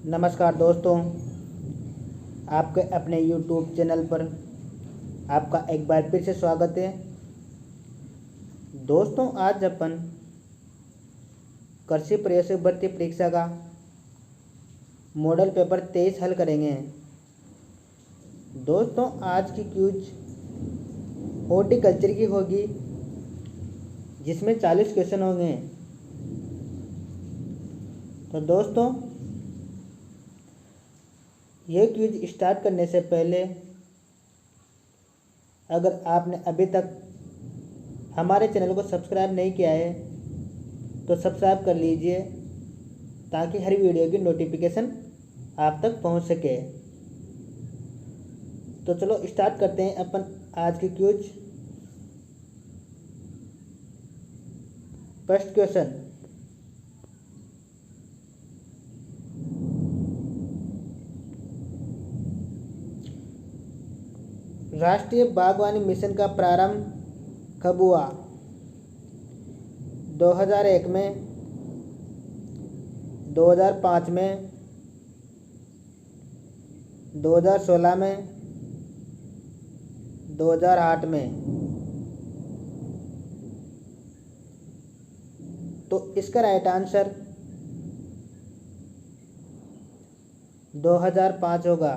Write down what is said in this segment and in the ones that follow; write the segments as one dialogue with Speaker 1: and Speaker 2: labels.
Speaker 1: नमस्कार दोस्तों, आपके अपने YouTube चैनल पर आपका एक बार फिर से स्वागत है। दोस्तों, आज अपन कृषि प्रवेशिका भर्ती परीक्षा का मॉडल पेपर 23 हल करेंगे। दोस्तों, आज की क्विज हॉर्टिकल्चर की होगी, जिसमें 40 क्वेश्चन होंगे। तो दोस्तों, यह क्विज स्टार्ट करने से पहले अगर आपने अभी तक हमारे चैनल को सब्सक्राइब नहीं किया है तो सब्सक्राइब कर लीजिए, ताकि हर वीडियो की नोटिफिकेशन आप तक पहुंच सके। तो चलो स्टार्ट करते हैं अपन आज की क्विज। फर्स्ट क्वेश्चन, राष्ट्रीय बागवानी मिशन का प्रारंभ कब हुआ? 2001 में, 2005 में, 2016 में, 2008 में? तो इसका राइट आंसर 2005 होगा।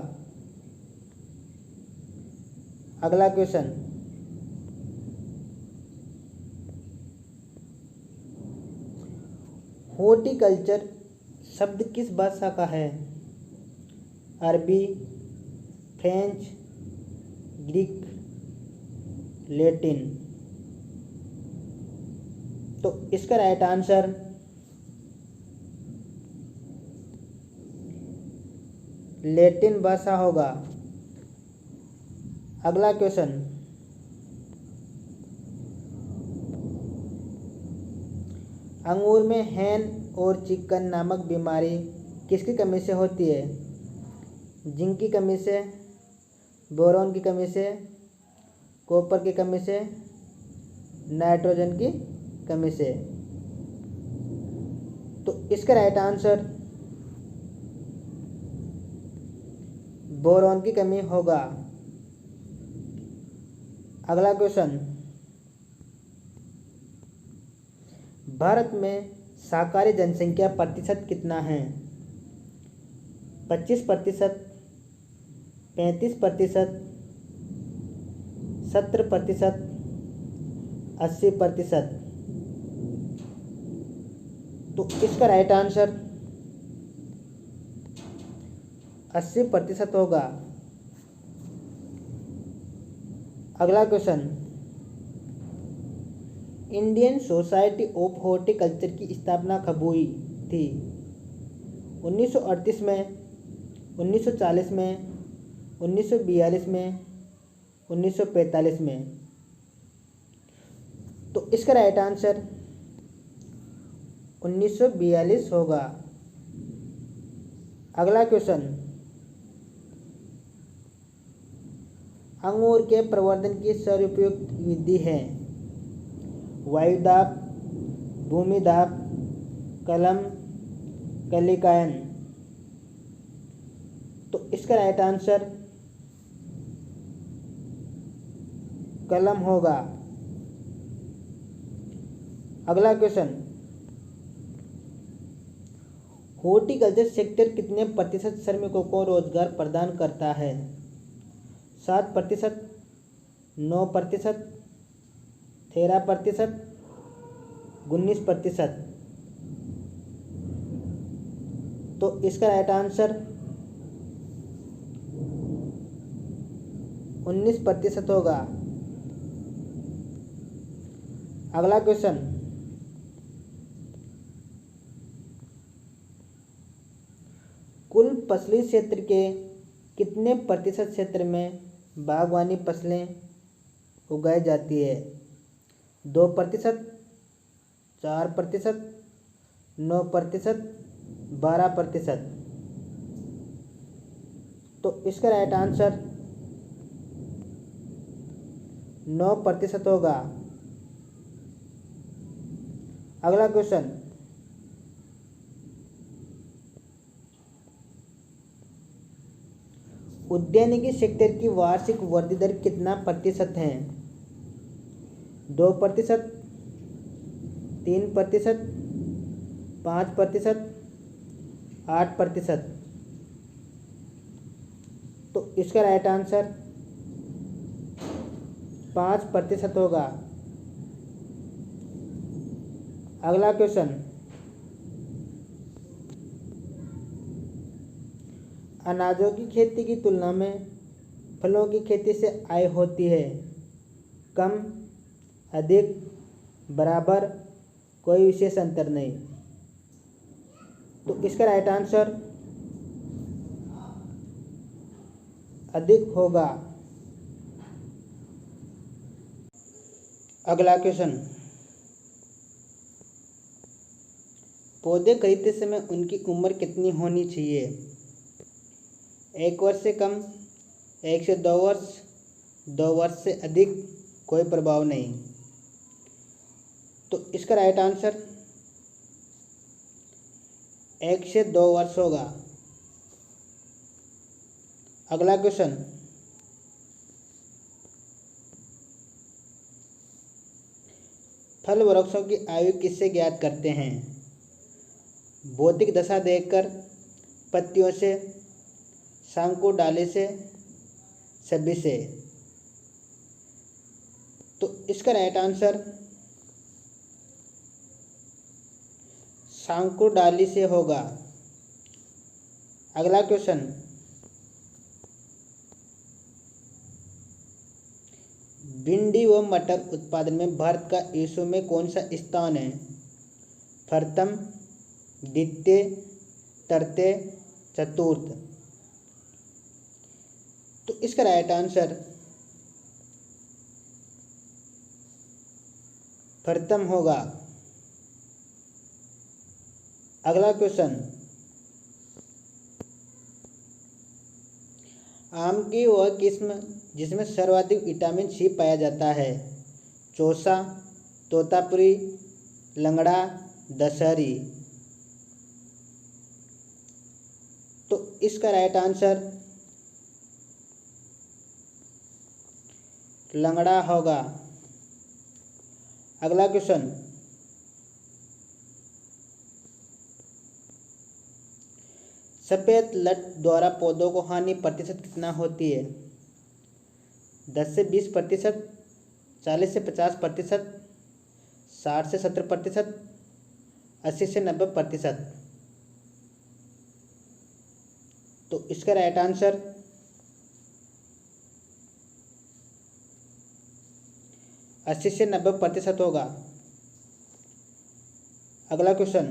Speaker 1: अगला क्वेश्चन, हॉर्टिकल्चर शब्द किस भाषा का है? अरबी, फ्रेंच, ग्रीक, लैटिन? तो इसका राइट आंसर लैटिन भाषा होगा। अगला क्वेश्चन, अंगूर में हैन और चिकन नामक बीमारी किसकी कमी से होती है? जिंक की कमी से, बोरॉन की कमी से, कॉपर की कमी से, नाइट्रोजन की कमी से? तो इसका राइट आंसर बोरॉन की कमी होगा। अगला क्वेश्चन, भारत में शाकाहारी जनसंख्या प्रतिशत कितना है? 25%, 35%, 70%, 80%? तो इसका राइट आंसर 80% होगा। अगला question, Indian society of horticulture की स्थापना कब हुई थी? 1938 में, 1940 में, 1942 में, 1945 में? तो इसका राइट आंसर 1942 होगा। अगला क्वेश्चन, अंगूर के प्रवर्धन की सर्वोपयुक्त विधि है? वायुदाब, भूमिदाब, कलम, कलिकायन? तो इसका राइट आंसर कलम होगा। अगला क्वेश्चन, हॉर्टिकल्चर सेक्टर कितने प्रतिशत श्रमिकों को रोजगार प्रदान करता है? 7%, 9%, 13%, 19%? तो इसका राइट आंसर 19% होगा। अगला क्वेश्चन, कुल फसली क्षेत्र के कितने प्रतिशत क्षेत्र में बागवानी फसलें उगाई जाती है? 2%, 4%, 9%, 12%? तो इसका राइट आंसर 9% होगा। अगला क्वेश्चन, उद्यानिकी सेक्टर की वार्षिक वृद्धि दर कितना प्रतिशत है? 2%, 3%, 5%, 8%। तो इसका राइट आंसर 5% होगा। अगला क्वेश्चन, अनाजों की खेती की तुलना में फलों की खेती से आय होती है कम, अधिक, बराबर, कोई विशेष अंतर नहीं। तो इसका राइट आंसर अधिक होगा। अगला क्वेश्चन, पौधे खरीदते समय उनकी उम्र कितनी होनी चाहिए? 1 वर्ष से कम, 1 से 2 वर्ष, 2 वर्ष से अधिक, कोई प्रभाव नहीं। तो इसका राइट आंसर 1 से 2 वर्ष होगा। अगला क्वेश्चन, फल वृक्षों की आयु किससे ज्ञात करते हैं? भौतिक दशा देखकर, पत्तियों से, शंकु डाली से, सभी से। तो इसका राइट आंसर शंकु डाली से होगा। अगला क्वेश्चन, भिंडी व मटर उत्पादन में भारत का विश्व में कौन सा स्थान है? प्रथम, द्वितीय, तृतीय, चतुर्थ। तो इसका राइट आंसर प्रथम होगा। अगला क्वेश्चन, आम की वह किस्म जिसमें सर्वाधिक विटामिन सी पाया जाता है? चौसा, तोतापुरी, लंगड़ा, दशहरी। तो इसका राइट आंसर लंगड़ा होगा। अगला क्वेश्चन, सफेद लट द्वारा पौधों को हानि प्रतिशत कितना होती है? 10 से 20%, 40 से 50%, 60 से 70%, 80 से 90%। तो इसका राइट आंसर 80 से 90% होगा। अगला क्वेश्चन,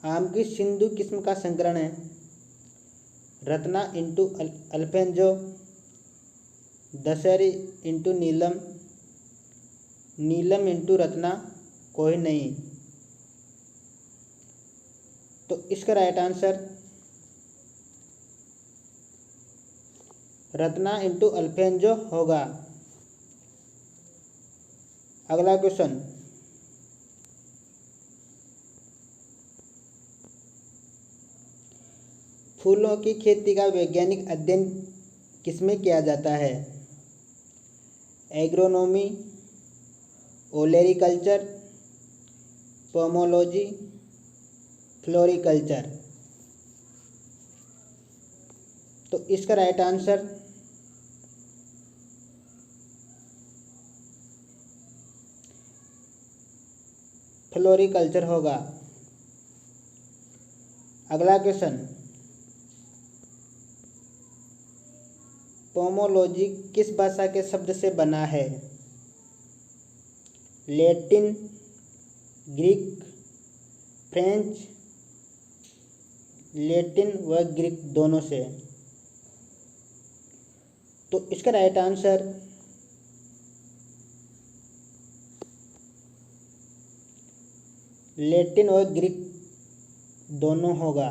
Speaker 1: आम की सिंधु किस्म का संकरण है? रत्ना इंटू अल्फेंजो, दशहरी इंटू नीलम, नीलम इंटू रत्ना, कोई नहीं। तो इसका right answer Ratna into Alphonso होगा। अगला क्वेश्चन, फूलों की खेती का वैज्ञानिक अध्ययन किसमें किया जाता है? Agronomy, olericulture, pomology, floriculture. तो इसका राइट आंसर फ्लोरिकल्चर होगा। अगला क्वेश्चन, पोमोलॉजी किस भाषा के शब्द से बना है? लैटिन, ग्रीक, फ्रेंच, लैटिन व ग्रीक दोनों से। तो इसका राइट आंसर लैटिन और ग्रीक दोनों होगा।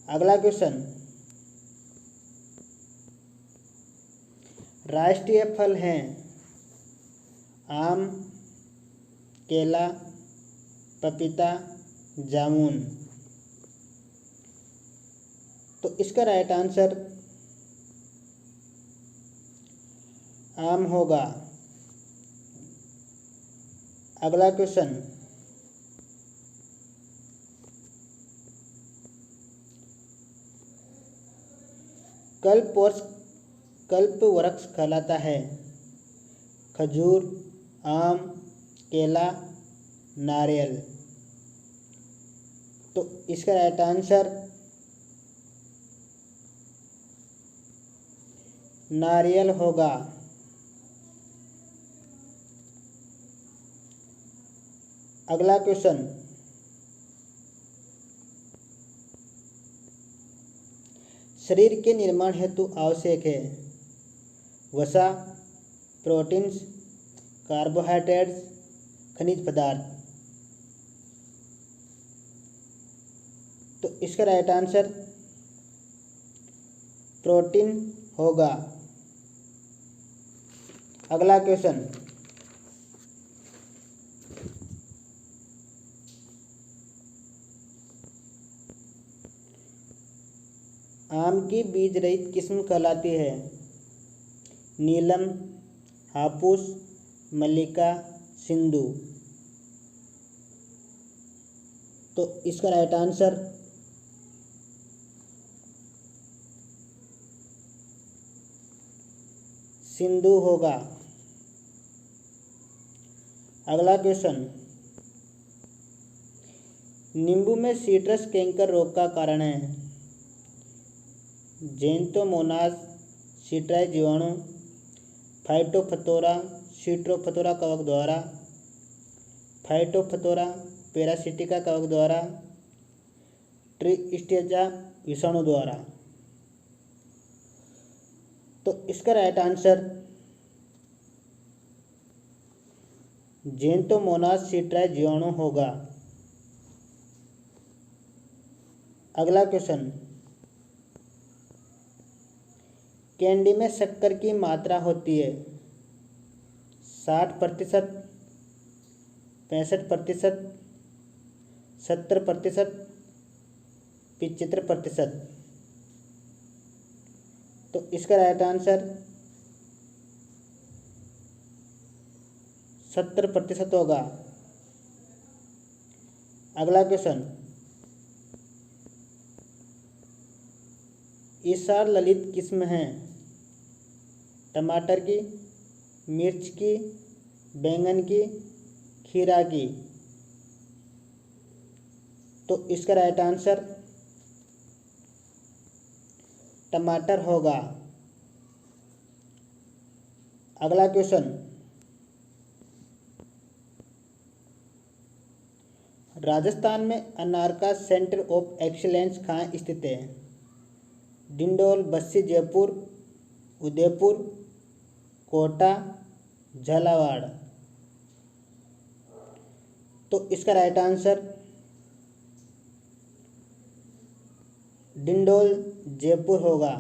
Speaker 1: अगला क्वेश्चन, राष्ट्रीय फल हैं आम, केला, पपीता, जामुन। तो इसका राइट आंसर आम होगा। अगला क्वेश्चन, कल्प वृक्ष कहलाता है? खजूर, आम, केला, नारियल। तो इसका राइट आंसर नारियल होगा। अगला क्वेश्चन, शरीर के निर्माण हेतु आवश्यक है? वसा, प्रोटीन्स, कार्बोहाइड्रेट्स, खनिज पदार्थ। तो इसका राइट आंसर प्रोटीन होगा। अगला क्वेश्चन, आम की बीज रहित किस्म कहलाती है? नीलम, हापुस, मल्लिका, सिंधु। तो इसका राइट आंसर सिंधु होगा। अगला क्वेश्चन, नींबू में सिट्रस कैंकर रोग का कारण है? ज़ैंथोमोनास सिट्राई जीवाणु, फाइटोफथोरा सिट्रोफथोरा कवक द्वारा, फाइटोफथोरा पैरासिटिका कवक द्वारा, ट्रिस्टेजा विषाणु द्वारा। तो इसका राइट आंसर ज़ैंथोमोनास सिट्राई जीवाणु होगा। अगला क्वेश्चन, कैंडी में शक्कर की मात्रा होती है? 60%, 65%, 70%, 75%। तो इसका राइट आंसर 70% होगा। अगला क्वेश्चन, ईसार ललित किस्म है? टमाटर की, मिर्च की, बैंगन की, खीरा की। तो इसका राइट आंसर टमाटर होगा। अगला क्वेश्चन, राजस्थान में अनार का सेंटर ऑफ एक्सीलेंस कहाँ स्थित है? डिंडोल, बस्सी, जयपुर, उदयपुर, कोटा, झालावाड़। तो इसका राइट आंसर डिंडोल, जयपुर होगा।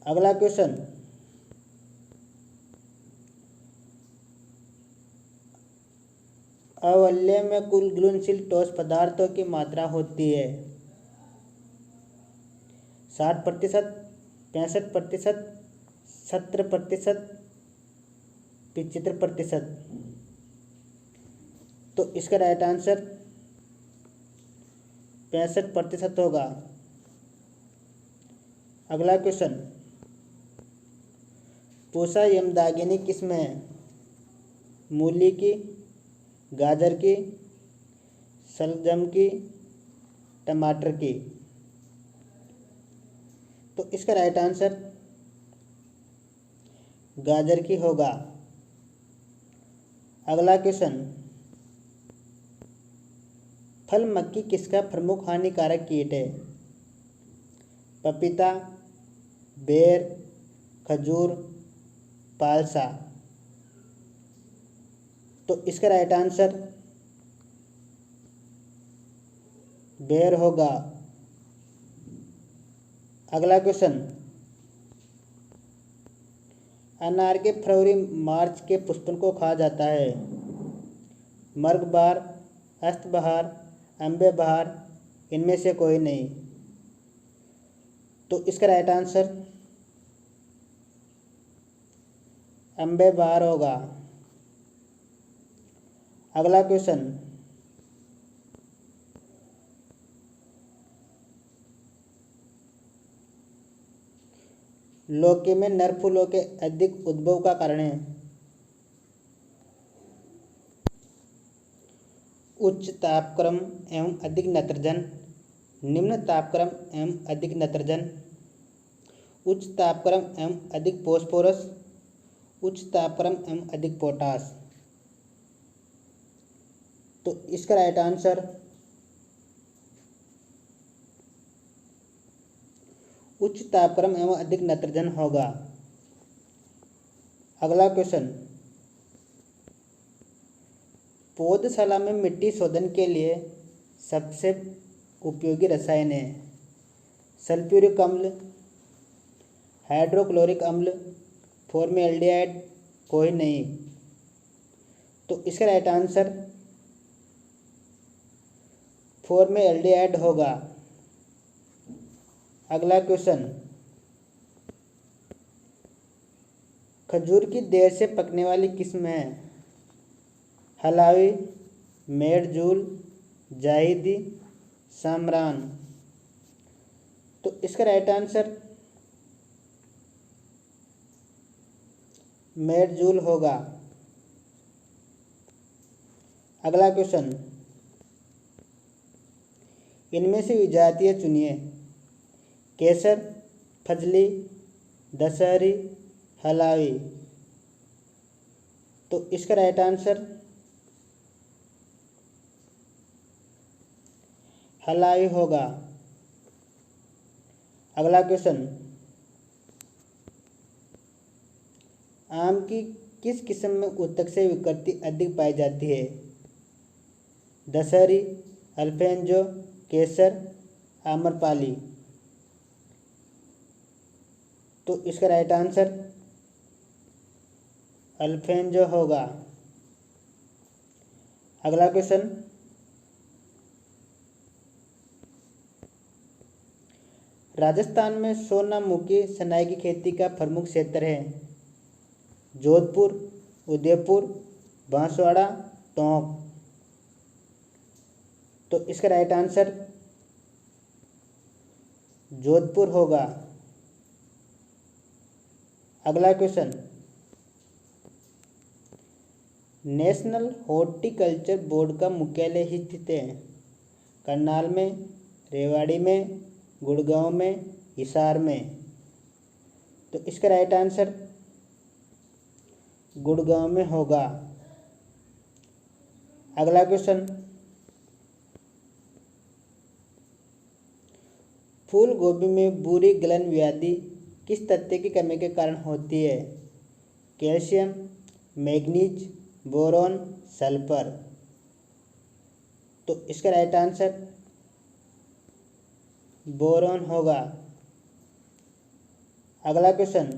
Speaker 1: अगला क्वेश्चन, अवल्य में कुल घुलनशील ठोस पदार्थों की मात्रा होती है? 60%, 65%, 70%, 75%। तो इसका राइट आंसर 65% होगा। अगला क्वेश्चन, पूसा यमदागिनी किस्म है? मूली की, गाजर की, शलजम की, टमाटर की। तो इसका राइट आंसर गाजर की होगा। अगला क्वेश्चन, फल मक्खी किसका प्रमुख हानिकारक कीट है? पपीता, बेर, खजूर, पालसा। तो इसका राइट आंसर बेर होगा। अगला क्वेश्चन, अनार के फरवरी मार्च के पुष्पन को कहा जाता है? मर्गबार, अस्त बहार, अम्बे बहार, इनमें से कोई नहीं। तो इसका राइट आंसर अम्बे बहार होगा। अगला क्वेश्चन, लौकी में नर फूलों के अधिक उद्भव का कारण है। उच्च तापक्रम एवं अधिक नत्रजन, निम्न तापक्रम एवं अधिक नत्रजन, उच्च तापक्रम एवं अधिक फॉस्फोरस, उच्च तापक्रम एवं अधिक पोटास। तो इसका राइट आंसर उच्च तापक्रम एवं अधिक नत्रजन होगा। अगला क्वेश्चन, पौधशाला में मिट्टी शोधन के लिए सबसे उपयोगी रसायन है। सल्फ्यूरिक अम्ल, हाइड्रोक्लोरिक अम्ल, फॉर्मेल्डिहाइड, कोई नहीं। तो इसका राइट आंसर फॉर्मेल्डिहाइड होगा। अगला क्वेश्चन, खजूर की देर से पकने वाली किस्म है। हलावी, मेडजूल, जाहिदी, सामरान। तो इसका राइट आंसर मेडजूल होगा। अगला क्वेश्चन, इनमें से विजातीय चुनिए। केसर, फजली, दशहरी, हलावी। तो इसका राइट आंसर हलावी होगा। अगला क्वेश्चन, आम की किस किस्म में उत्तक विकृति अधिक पाई जाती है। दशहरी, अल्फेंजो, केसर, आम्रपाली। तो इसका राइट आंसर अल्फेंजो होगा। अगला क्वेश्चन, राजस्थान में सोनामुखी सनाई की खेती का प्रमुख क्षेत्र है। जोधपुर, उदयपुर, बांसवाड़ा, टोंक। तो इसका राइट आंसर जोधपुर होगा। अगला क्वेश्चन, नेशनल हॉर्टिकल्चर बोर्ड का मुख्यालय स्थित है। करनाल में, रेवाड़ी में, गुड़गांव में, हिसार में। तो इसका राइट आंसर गुड़गांव में होगा। अगला क्वेश्चन, फूल गोभी में बुरी गलन व्याधि किस तत्व की कमी के कारण होती है। Calcium, manganese, boron, sulphur. तो इसका राइट आंसर बोरॉन होगा। अगला क्वेश्चन,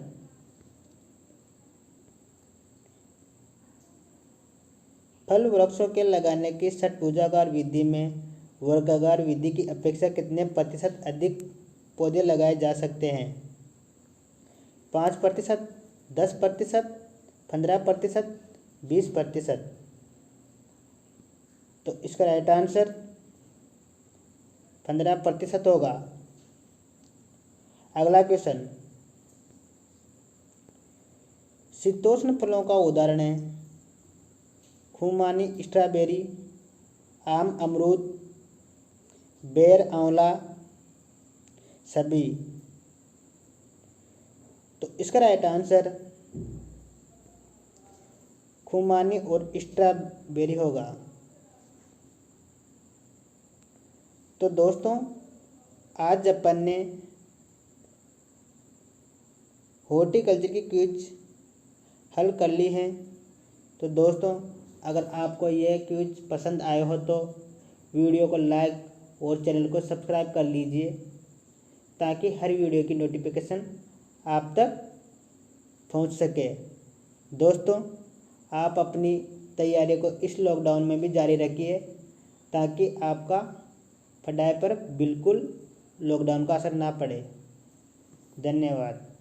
Speaker 1: फल वृक्षों के लगाने की षटभुजाकार विधि में वर्गाकार विधि की अपेक्षा कितने प्रतिशत अधिक पौधे लगाए जा सकते हैं। 5%, 10%, 15%, 20%। तो इसका राइट आंसर 15% होगा। अगला क्वेश्चन, शीतोष्ण फलों का उदाहरण है। खुमानी, स्ट्रॉबेरी, आम, अमरूद, बेर, आंवला, सभी। तो इसका राइट आंसर खुमानी और स्ट्रॉबेरी होगा। तो दोस्तों, आज अपन ने हॉर्टिकल्चर की क्विज हल कर ली है। तो दोस्तों, अगर आपको यह क्विज पसंद आए हो तो वीडियो को लाइक और चैनल को सब्सक्राइब कर लीजिए, ताकि हर वीडियो की नोटिफिकेशन आप तक पहुंच सके। दोस्तों, आप अपनी तैयारी को इस लॉकडाउन में भी जारी रखिए। ताकि आपका पढ़ाई पर बिल्कुल लॉकडाउन का असर ना पड़े। धन्यवाद।